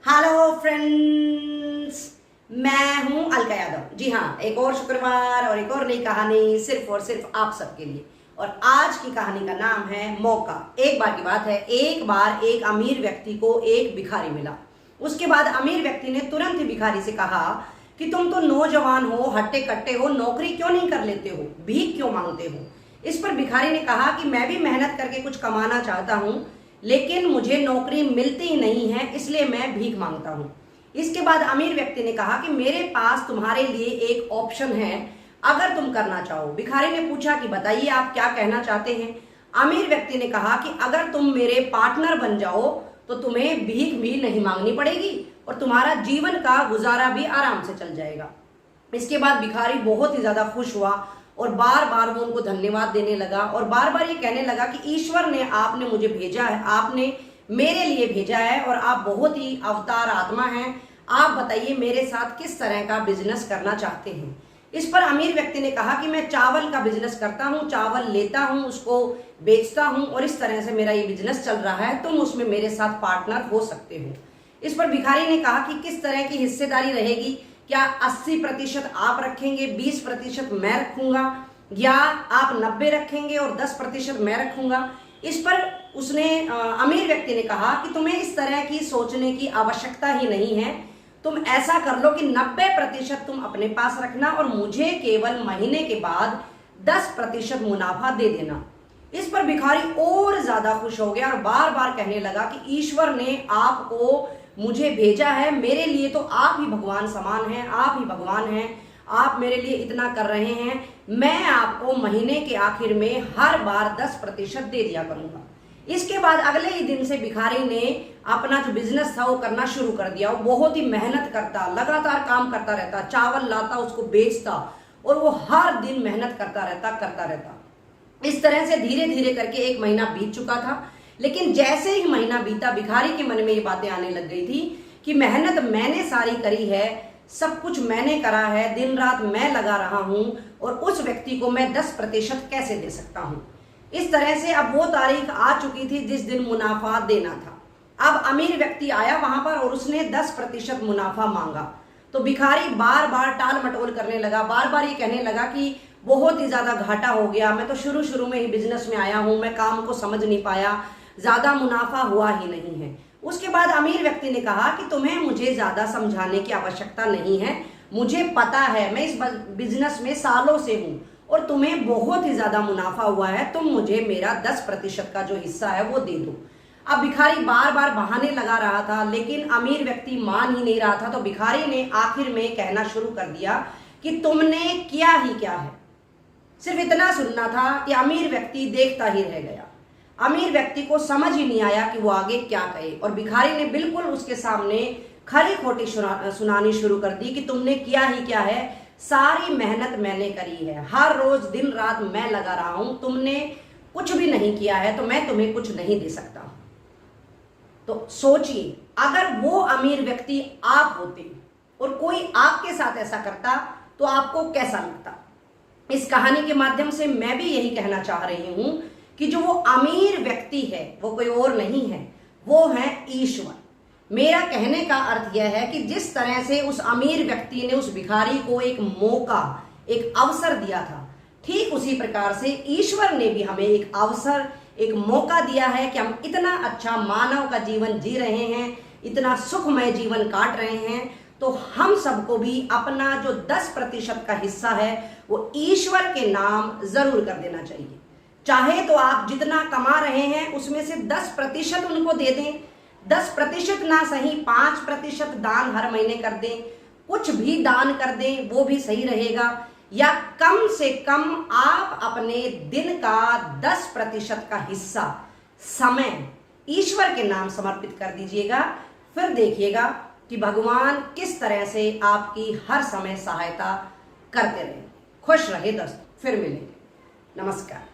Hello friends, मैं हूं अलका यादव। जी हाँ, एक और शुक्रवार और एक और नई कहानी सिर्फ और सिर्फ आप सबके लिए। और आज की कहानी का नाम है मौका। एक बार की बात है, एक बार एक अमीर व्यक्ति को एक भिखारी मिला। उसके बाद अमीर व्यक्ति ने तुरंत ही भिखारी से कहा कि तुम तो नौजवान हो, हट्टे कट्टे हो, नौकरी क्यों नहीं कर लेते हो, भीख क्यों मांगते हो। इस पर भिखारी ने कहा कि मैं भी मेहनत करके कुछ कमाना चाहता हूँ, लेकिन मुझे नौकरी मिलती ही नहीं है, इसलिए मैं भीख मांगता हूँ। इसके बाद अमीर व्यक्ति ने कहा कि मेरे पास तुम्हारे लिए एक ऑप्शन है, अगर तुम करना चाहो। भिखारी ने पूछा कि बताइए आप क्या कहना चाहते हैं। अमीर व्यक्ति ने कहा कि अगर तुम मेरे पार्टनर बन जाओ तो तुम्हें भीख भी नहीं मांगनी पड़ेगी और तुम्हारा जीवन का गुजारा भी आराम से चल जाएगा। इसके बाद भिखारी बहुत ही ज्यादा खुश हुआ और बार बार वो उनको धन्यवाद देने लगा और बार बार ये कहने लगा कि ईश्वर ने आपने मुझे भेजा है, आपने मेरे लिए भेजा है और आप बहुत ही अवतार आत्मा हैं। आप बताइए मेरे साथ किस तरह का बिजनेस करना चाहते हैं। इस पर अमीर व्यक्ति ने कहा कि मैं चावल का बिजनेस करता हूँ, चावल लेता हूँ, उसको बेचता हूँ और इस तरह से मेरा ये बिजनेस चल रहा है, तुम उसमें मेरे साथ पार्टनर हो सकते हो। इस पर भिखारी ने कहा कि किस तरह की हिस्सेदारी रहेगी, क्या 80% आप रखेंगे, 20% मैं रखूंगा, या आप 90 रखेंगे और 10% मैं रखूंगा। इस पर उसने अमीर व्यक्ति ने कहा कि तुम्हें इस तरह की सोचने की आवश्यकता ही नहीं है, तुम ऐसा कर लो कि 90% तुम अपने पास रखना और मुझे केवल महीने के बाद 10% मुनाफा दे देना। इस पर भिखारी और ज्यादा खुश हो गया और बार बार कहने लगा कि ईश्वर ने आपको मुझे भेजा है, मेरे लिए तो आप ही भगवान समान हैं, आप ही भगवान हैं, आप मेरे लिए इतना कर रहे हैं, मैं आपको महीने के आखिर में हर बार 10% दे दिया करूंगा। इसके बाद अगले ही दिन से भिखारी ने अपना जो बिजनेस था वो करना शुरू कर दिया। वो बहुत ही मेहनत करता, लगातार काम करता रहता, चावल लाता, उसको बेचता और वो हर दिन मेहनत करता रहता। इस तरह से धीरे धीरे करके एक महीना बीत चुका था। लेकिन जैसे ही महीना बीता, भिखारी के मन में ये बातें आने लग गई थी कि मेहनत मैंने सारी करी है, सब कुछ मैंने करा है, दिन रात मैं लगा रहा हूं और उस व्यक्ति को मैं 10% कैसे दे सकता हूं। इस तरह से अब वो तारीख आ चुकी थी जिस दिन मुनाफा देना था। अब अमीर व्यक्ति आया वहां पर और उसने 10% मुनाफा मांगा। तो भिखारी बार बार टाल मटोल करने लगा, बार बार ये कहने लगा कि बहुत ही ज्यादा घाटा हो गया, मैं तो शुरू में ही बिजनेस में आया हूं, मैं काम को समझ नहीं पाया, ज्यादा मुनाफा हुआ ही नहीं है। उसके बाद अमीर व्यक्ति ने कहा कि तुम्हें मुझे ज्यादा समझाने की आवश्यकता नहीं है, मुझे पता है, मैं इस बिजनेस में सालों से हूं और तुम्हें बहुत ही ज्यादा मुनाफा हुआ है, तुम मुझे मेरा 10% का जो हिस्सा है वो दे दो। अब भिखारी बार बार बहाने लगा रहा था, लेकिन अमीर व्यक्ति मान ही नहीं रहा था। तो भिखारी ने आखिर में कहना शुरू कर दिया कि तुमने किया ही क्या है। सिर्फ इतना सुनना था कि अमीर व्यक्ति देखता ही रह गया। अमीर व्यक्ति को समझ ही नहीं आया कि वो आगे क्या कहे और भिखारी ने बिल्कुल उसके सामने खरी खोटी सुनानी शुरू कर दी कि तुमने किया ही क्या है, सारी मेहनत मैंने करी है, हर रोज दिन रात मैं लगा रहा हूं, तुमने कुछ भी नहीं किया है तो मैं तुम्हें कुछ नहीं दे सकता। तो सोचिए, अगर वो अमीर व्यक्ति आप होते और कोई आपके साथ ऐसा करता तो आपको कैसा लगता। इस कहानी के माध्यम से मैं भी यही कहना चाह रही हूं कि जो वो अमीर व्यक्ति है वो कोई और नहीं है, वो है ईश्वर। मेरा कहने का अर्थ यह है कि जिस तरह से उस अमीर व्यक्ति ने उस भिखारी को एक मौका, एक अवसर दिया था, ठीक उसी प्रकार से ईश्वर ने भी हमें एक अवसर, एक मौका दिया है कि हम इतना अच्छा मानव का जीवन जी रहे हैं, इतना सुखमय जीवन काट रहे हैं, तो हम सबको भी अपना जो 10% का हिस्सा है वो ईश्वर के नाम जरूर कर देना चाहिए। चाहे तो आप जितना कमा रहे हैं उसमें से 10% उनको दे दें, 10% ना सही 5% दान हर महीने कर दें, कुछ भी दान कर दें वो भी सही रहेगा, या कम से कम आप अपने दिन का 10% का हिस्सा समय ईश्वर के नाम समर्पित कर दीजिएगा। फिर देखिएगा कि भगवान किस तरह से आपकी हर समय सहायता करते रहे। खुश रहे दोस्तों, फिर मिलेंगे। नमस्कार।